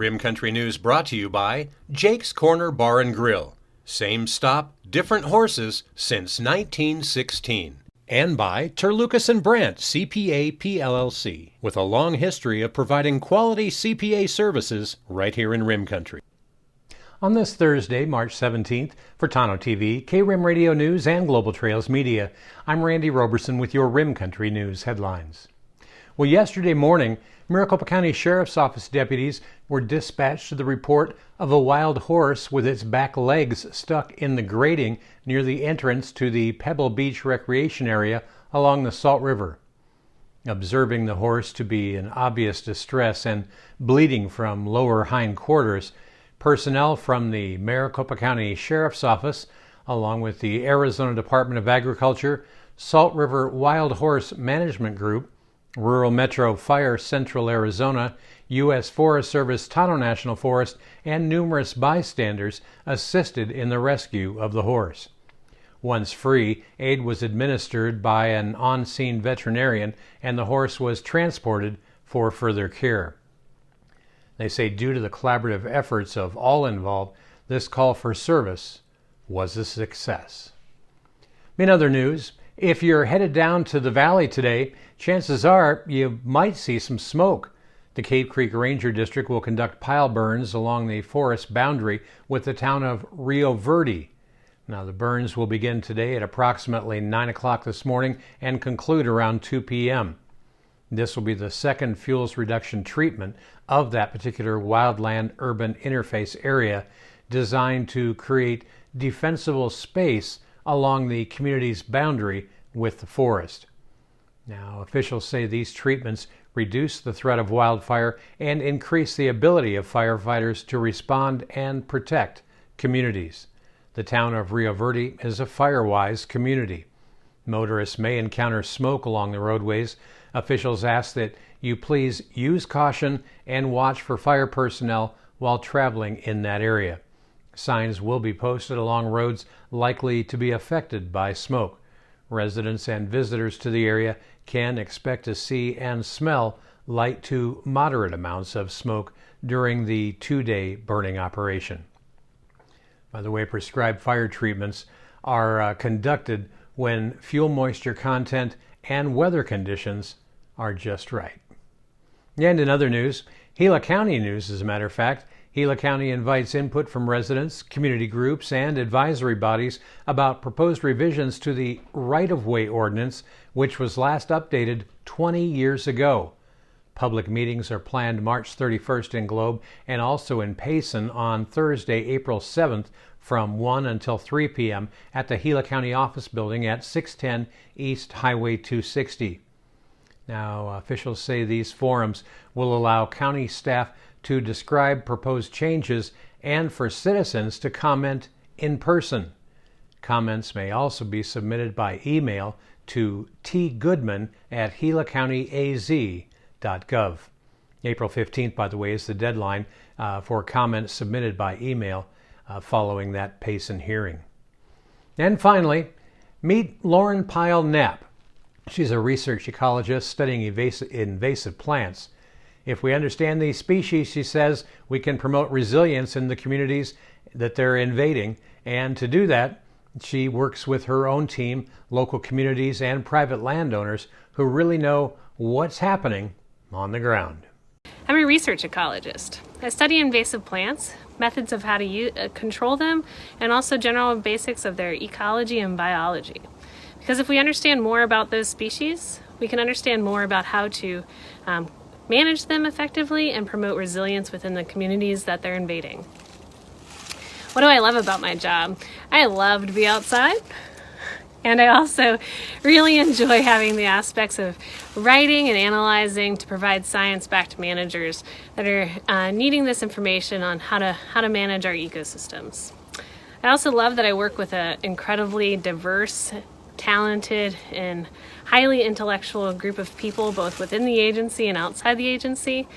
Rim Country News brought to you by Jake's Corner Bar and Grill. Same stop, different horses since 1916. And by Terlucas and Brandt, CPA PLLC, with a long history of providing quality CPA services right here in Rim Country. On this Thursday, March 17th, for Tano TV, K-Rim Radio News, and Global Trails Media, I'm Randy Roberson with your Rim Country News headlines. Well, yesterday morning, Maricopa County Sheriff's Office deputies were dispatched to the report of a wild horse with its back legs stuck in the grating near the entrance to the Pebble Beach Recreation area along the Salt River. Observing the horse to be in obvious distress and bleeding from lower hindquarters, personnel from the Maricopa County Sheriff's Office, along with the Arizona Department of Agriculture, Salt River Wild Horse Management Group, Rural Metro Fire Central Arizona, U.S. Forest Service Tonto National Forest, and numerous bystanders assisted in the rescue of the horse. Once free, aid was administered by an on-scene veterinarian, and the horse was transported for further care. They say due to the collaborative efforts of all involved, this call for service was a success. In other news, if you're headed down to the valley today, chances are you might see some smoke. The Cave Creek Ranger District will conduct pile burns along the forest boundary with the town of Rio Verde. Now, the burns will begin today at approximately 9 o'clock this morning and conclude around 2 p.m. This will be the second fuels reduction treatment of that particular wildland-urban interface area, designed to create defensible space along the community's boundary with the forest. Now, officials say these treatments reduce the threat of wildfire and increase the ability of firefighters to respond and protect communities. The town of Rio Verde is a fire-wise community. Motorists may encounter smoke along the roadways. Officials ask that you please use caution and watch for fire personnel while traveling in that area. Signs will be posted along roads likely to be affected by smoke. Residents and visitors to the area can expect to see and smell light to moderate amounts of smoke during the 2-day burning operation. By the way, prescribed fire treatments are conducted when fuel moisture content and weather conditions are just right. And in other news, Gila County news, as a matter of fact, Gila County invites input from residents, community groups, and advisory bodies about proposed revisions to the right-of-way ordinance, which was last updated 20 years ago. Public meetings are planned March 31st in Globe and also in Payson on Thursday, April 7th from 1 until 3 p.m. at the Gila County Office Building at 610 East Highway 260. Now, officials say these forums will allow county staff to describe proposed changes and for citizens to comment in person. Comments may also be submitted by email to tgoodman@gilacountyaz.gov. April 15th, by the way, is the deadline for comments submitted by email following that Payson hearing. And finally, meet Lauren Pyle Knapp. She's a research ecologist studying invasive plants. If we understand these species, she says, we can promote resilience in the communities that they're invading. And to do that, she works with her own team, local communities, and private landowners who really know what's happening on the ground. I'm a research ecologist. I study invasive plants, methods of how to control them, and also general basics of their ecology and biology. Because if we understand more about those species, we can understand more about how to manage them effectively and promote resilience within the communities that they're invading. What do I love about my job? I love to be outside, and I also really enjoy having the aspects of writing and analyzing to provide science back to managers that are needing this information on how to manage our ecosystems. I also love that I work with an incredibly diverse, talented, and highly intellectual group of people, both within the agency and outside the agency,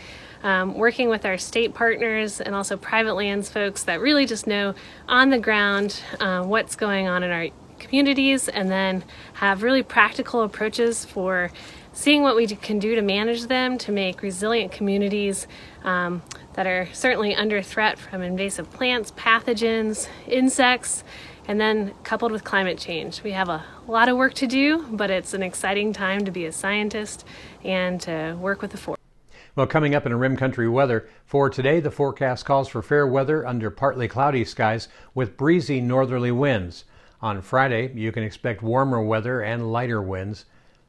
working with our state partners and also private lands folks that really just know on the ground what's going on in our communities, and then have really practical approaches for seeing what we can do to manage them, to make resilient communities that are certainly under threat from invasive plants, pathogens, insects, and then coupled with climate change. We have a lot of work to do, but it's an exciting time to be a scientist and to work with the forest. Well, coming up in Rim Country weather, for today the forecast calls for fair weather under partly cloudy skies with breezy northerly winds. On Friday, you can expect warmer weather and lighter winds.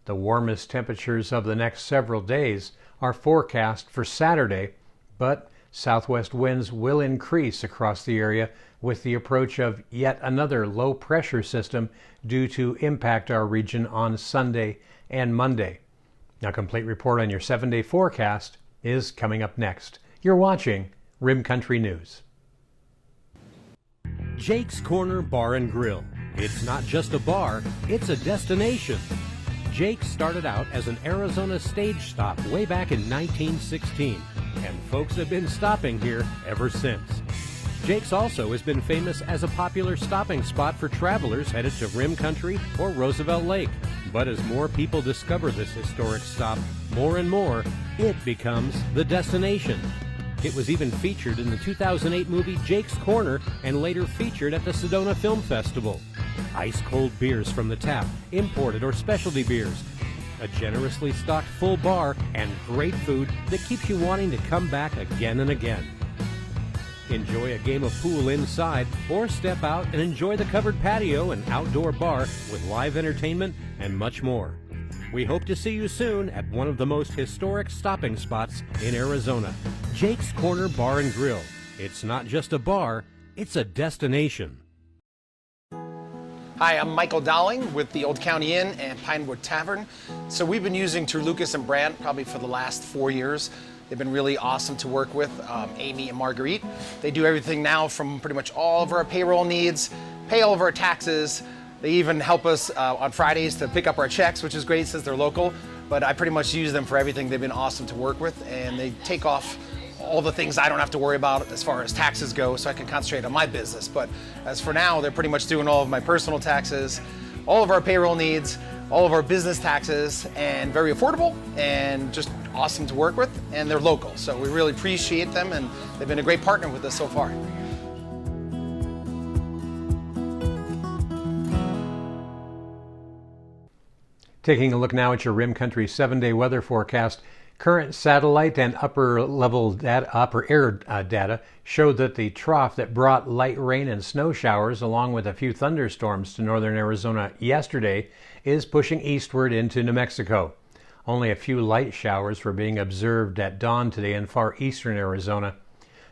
The warmest temperatures of the next several days are forecast for Saturday, but southwest winds will increase across the area with the approach of yet another low pressure system due to impact our region on Sunday and Monday. A complete report on your 7-day forecast is coming up next. You're watching Rim Country News. Jake's Corner Bar and Grill. It's not just a bar, it's a destination. Jake started out as an Arizona stage stop way back in 1916, and folks have been stopping here ever since. Jake's also has been famous as a popular stopping spot for travelers headed to Rim Country or Roosevelt Lake. But as more people discover this historic stop, more and more, it becomes the destination. It was even featured in the 2008 movie Jake's Corner and later featured at the Sedona Film Festival. Ice-cold beers from the tap, imported or specialty beers, a generously stocked full bar, and great food that keeps you wanting to come back again and again. Enjoy a game of pool inside or step out and enjoy the covered patio and outdoor bar with live entertainment and much more. We hope to see you soon at one of the most historic stopping spots in Arizona, Jake's Corner Bar and Grill. It's not just a bar, it's a destination. Hi, I'm Michael Dowling with the Old County Inn and Pinewood Tavern. So we've been using Terlucas and Brandt probably for the last 4 years. They've been really awesome to work with, Amy and Marguerite. They do everything now from pretty much all of our payroll needs, pay all of our taxes. They even help us on Fridays to pick up our checks, which is great since they're local. But I pretty much use them for everything. They've been awesome to work with, and they take off all the things I don't have to worry about as far as taxes go, so I can concentrate on my business. But as for now, they're pretty much doing all of my personal taxes, all of our payroll needs, all of our business taxes, and very affordable and just awesome to work with, and they're local. So we really appreciate them, and they've been a great partner with us so far. Taking a look now at your Rim Country 7-day weather forecast. Current satellite and upper air data show that the trough that brought light rain and snow showers along with a few thunderstorms to northern Arizona yesterday is pushing eastward into New Mexico. Only a few light showers were being observed at dawn today in far eastern Arizona.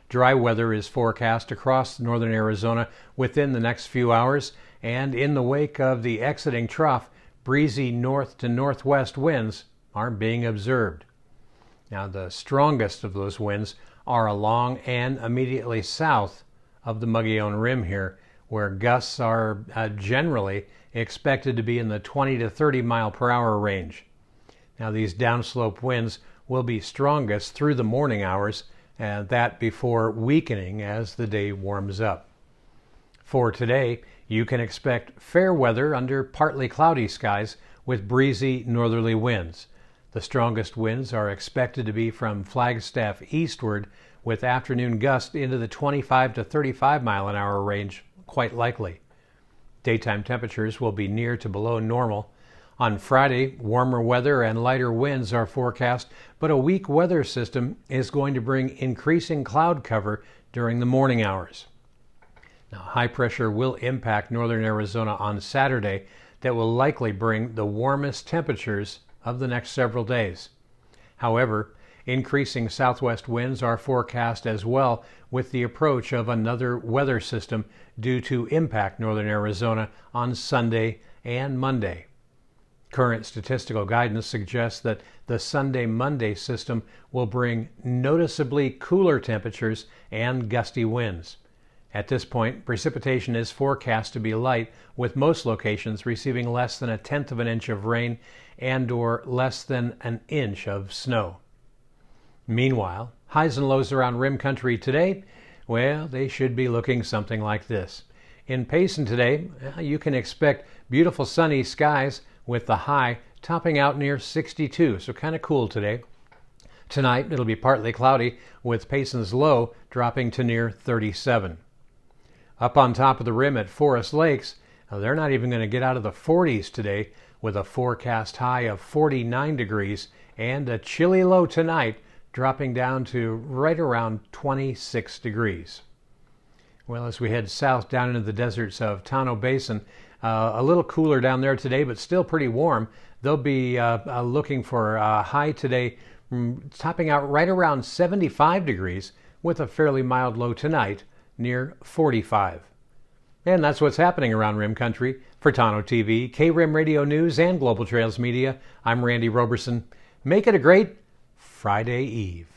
Dry weather is forecast across northern Arizona within the next few hours, and in the wake of the exiting trough, breezy north to northwest winds are being observed. Now, the strongest of those winds are along and immediately south of the Mogollon Rim here, where gusts are generally expected to be in the 20 to 30 mile per hour range. Now, these downslope winds will be strongest through the morning hours, and that before weakening as the day warms up. For today, you can expect fair weather under partly cloudy skies with breezy northerly winds. The strongest winds are expected to be from Flagstaff eastward, with afternoon gusts into the 25 to 35 mile an hour range, quite likely. Daytime temperatures will be near to below normal. On Friday, warmer weather and lighter winds are forecast, but a weak weather system is going to bring increasing cloud cover during the morning hours. Now, high pressure will impact northern Arizona on Saturday. That will likely bring the warmest temperatures of the next several days. However, increasing southwest winds are forecast as well with the approach of another weather system due to impact northern Arizona on Sunday and Monday. Current statistical guidance suggests that the Sunday-Monday system will bring noticeably cooler temperatures and gusty winds. At this point, precipitation is forecast to be light, with most locations receiving less than 1/10 of an inch of rain and or less than an inch of snow. Meanwhile, highs and lows around Rim Country today, well, they should be looking something like this. In Payson today, you can expect beautiful sunny skies with the high topping out near 62, so kind of cool today. Tonight, it'll be partly cloudy, with Payson's low dropping to near 37. Up on top of the rim at Forest Lakes, they're not even going to get out of the 40s today, with a forecast high of 49 degrees and a chilly low tonight, dropping down to right around 26 degrees. Well, as we head south down into the deserts of Tonto Basin, a little cooler down there today, but still pretty warm. They'll be looking for a high today, topping out right around 75 degrees, with a fairly mild low tonight near 45. And that's what's happening around Rim Country. For Tonto TV, K-Rim Radio News, and Global Trails Media, I'm Randy Roberson. Make it a great Friday Eve.